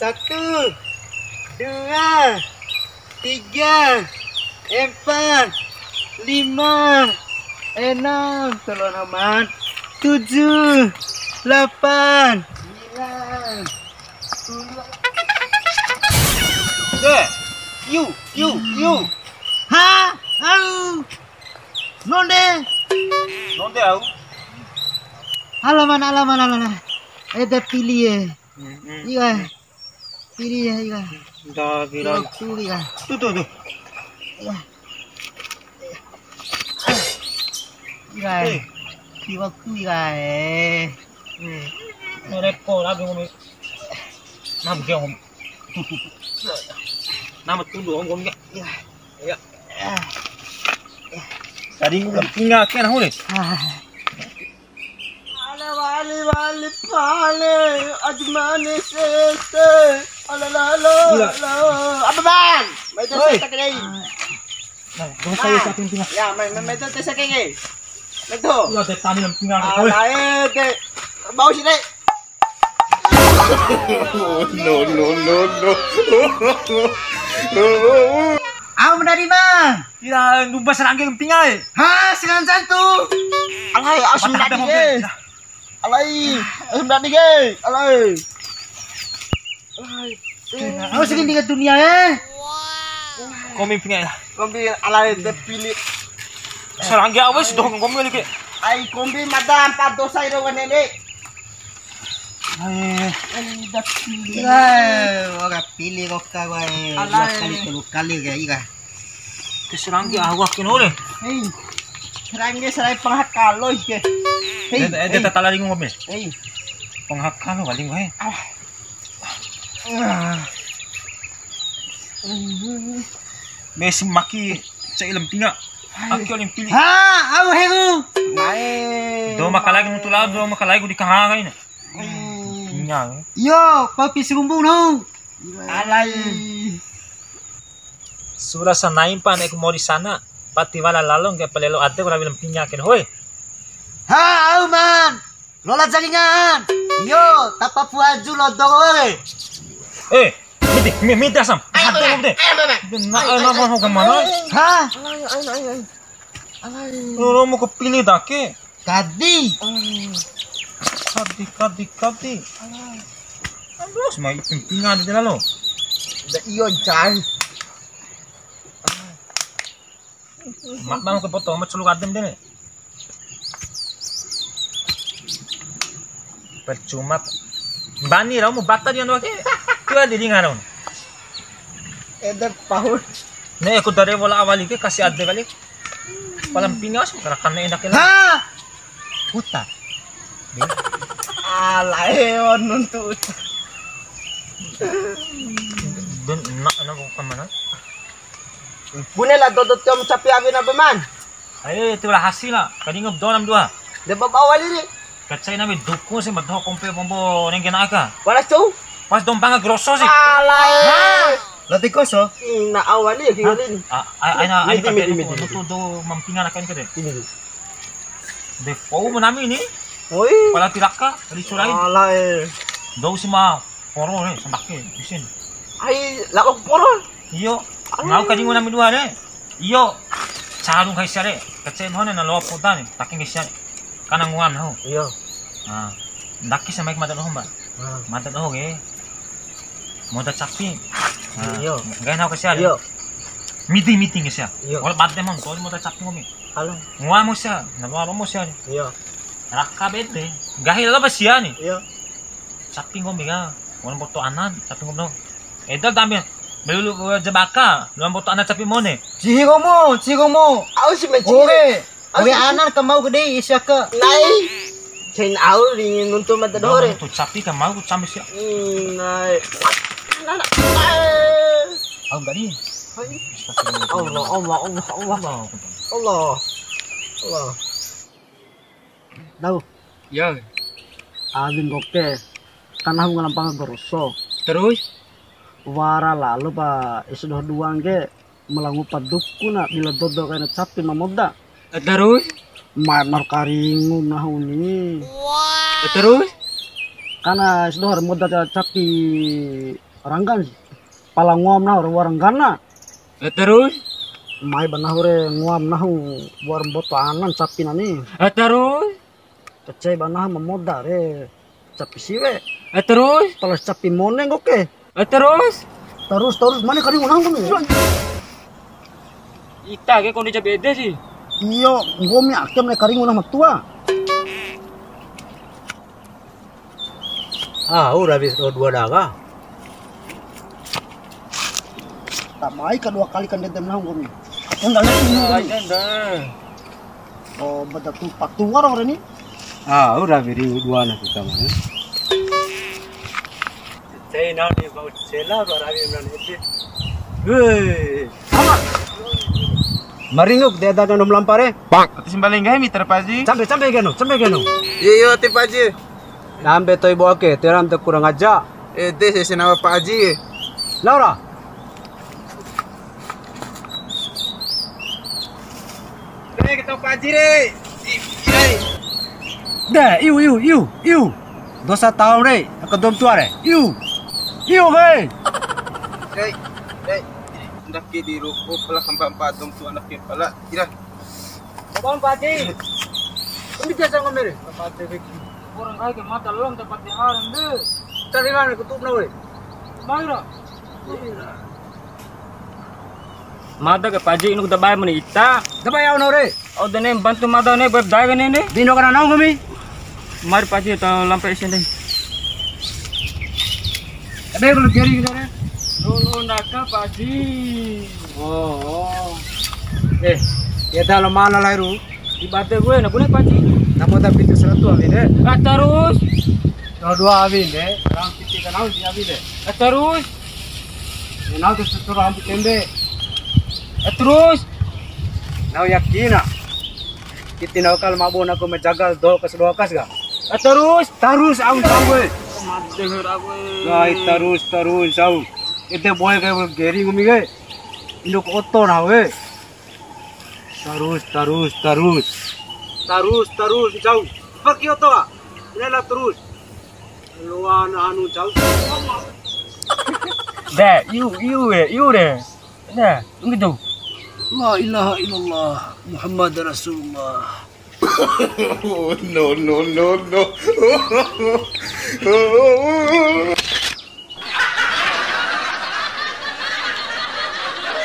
Satu, dua, tiga, empat, lima, enam, tolong aman, tujuh, delapan, sembilan, sepuluh. You. Ha? Au. Nonde au. Alaman. Ada pilih iya. Pilih ya, iya. Dah kira. Tuh, iya. Tuh. Iya. Iya. Di waktu iya. Mereka lagi ngomong. Nama dia ngomong. Nama tuduh ngomong ya. Ya. Tadi ngomong tinggal kan hole. वाले पाले अजमाने से अलाला अब बang मैं तो सेट कर गई Nah, dong saya saking tinggal. ya मैं तो सेट कर गई मैं तो Lu ada tani dalam tinggal. लाए दे बाऊ sini no Aku menerima. Kira numpas serangga tinggal. Ha, sekarang satu. Alay, aku sudah dige. Alay, sudah dige. Alay. Aku segini tiga dunia Kau mimpinya ya. Kombi alay de pilih. Serangga awas doh ngomong lagi. Ai kombi madam empat dosa itu kan ini. Ay, dah pilih. Orang pilih kok kau kali iya. Serangga awak kini Hei, serangga serai penghakal loh ke. Hei, dia tak lari ngomong. Hei, Penghakal lo paling gue. Messi maki sa ilang tinga. Aki oling pilih. Ha, aku hego. Nae. Do makalagi mo tulad, do makalagi di kahangay na. Tinga. Yo, papi sumbung no. Alay. Sura sa naimpan ek mo di sana. Pati wala lalong kaya palelo ate wala bilang pinyakin. Hoy! Ha, au man. Lola jaringan. Yo, tapa puaju lo dogore. Miti asam. Ate mo de. Na mo kemana? Ha? Lo mo ko pilih dake. Kadi. Kadi. Alos may pinga di lalo. Da iyo jai. Makbang ko poto matsulog adem din eh. Percuma. Bani raw mo bata diyan wake. Kaya di nga raw. Eda pahut. Ne ako dari wala awali ke kasi adde balik. Palang pingas karakan na inakila. Ha? Puta. Alay nuntut. Dun na ano ko kamana? Bunela dodot yung sapi abi na baman. Ay ito wala hasil na. Kadingog do nam duha. De babawali ni. Katsay na may duko si madho kompe bombo ning ginaka. Wala to. Pas dompang grosso si. Alay. Lati ko so. Naawali hirin. Ay na ay Midi. do mampinga na kan kede. Ini. De fo mo namin ni. Oi. Pala tilaka, kali suray. Alay. Do si ma poro ni sandake bisin. Ay, lakok poro. Iyo. Ngau kadingo namin duha ne. Iyo. Sarung kay sare. Katsay mo na lo po dan. Taking siya. Kanang nguan ho. Iyo. Daki sa mic madan ho ba? Madan ho eh. Moda capi. Iyo. Gaya na ko siya. Iyo. Meeting siya. Iyo. Wala bad mo ko moda capi mo mi. Alay. Ngua mo siya. Nalwa mo siya. Iyo. Rakabete. Gahil la ba siya ni? Iyo. Capi mo mi ga. Wala mo to anan. Capi mo no. Edal dami. Belulu jabaka. Wala mo to anan capi mo ni. Sigo mo. Aku si mencuri. Oke anak kemau gede isya ke. Nai. Chain au ringin nuntu matadore. To capi ka mau capi siya. Nai. Ang gani. Allah. Tahu. Ya. Alin goke. Karena aku ngalampang goroso. Terus Wara lalu pa isudah duang ke melangu paduku na bila dodo kaya capi mamoda. terus Mar karingum na huni. terus Karena sudah moda capi Ranggan pala nguam nah waranggan na. Terus? Mai banah ore nguam nah war boto anan sapi nani. Terus? Kecai banah memoda re sapi siwe. Terus? Palas sapi moneng oke. Terus? Terus mana kali ngunang kami? Ita ke kondisi beda sih. Iyo, gomi akem le kari ngunang matua. Udah habis dua daga. Tak mai kedua kali kan dedem nang gomi. Enggak lagi. Oh, beda tumpak tuar orang ini. Udah beri dua anak kita mana. Saya nak ni bau cela barabi mana itu. Hei, apa? Maringuk dia ada dalam lampare. Ati simbaling gahe mitra paji. Sampai geno. Iya, Teh Pak Haji. Nambe toy boke, teram te kurang aja. Teh saya nama Pak Haji. Laura. Kita Pak Haji re. Dah, iu. Dosa tahun re, aku dom tua re. Iu, hei. Dai. Hendak di ruko pala kampa dom tu anak pala. Ira. Bang Pati. Ini biasa ngomere. Pati beki. Orang kaya ke mata long tempat diharan deh. Tadi mana kutub na we? Mayra. Mada ke paji inu dabay mo ni ita. Dabay aw na re. O dene bantu mada ne web dai ne. Dino kana nang kami. Mar paji ta lampai isen dai. Ada yang geri kita re. Lolo naka paji. Oh. Ya dalam mana lairu? Ibate gue na boleh paji. Namo tapi itu seratu amin deh. Terus. Dua amin deh. Orang piti kanau di amin deh. Terus. Nau tu setur rambut kende. Terus. Nau yakin ah. Kita nau kal mabon aku menjaga do kas ga. Terus au sampai. Mate hera gue. Gai terus au. Itu boy kayak geri gumi ge. Induk oto na we. Terus jauh. Pergi oto ah. Lela terus. Luan anu jauh. Deh, iu deh. Nah, begitu. La ilaha illallah Muhammad Rasulullah. No.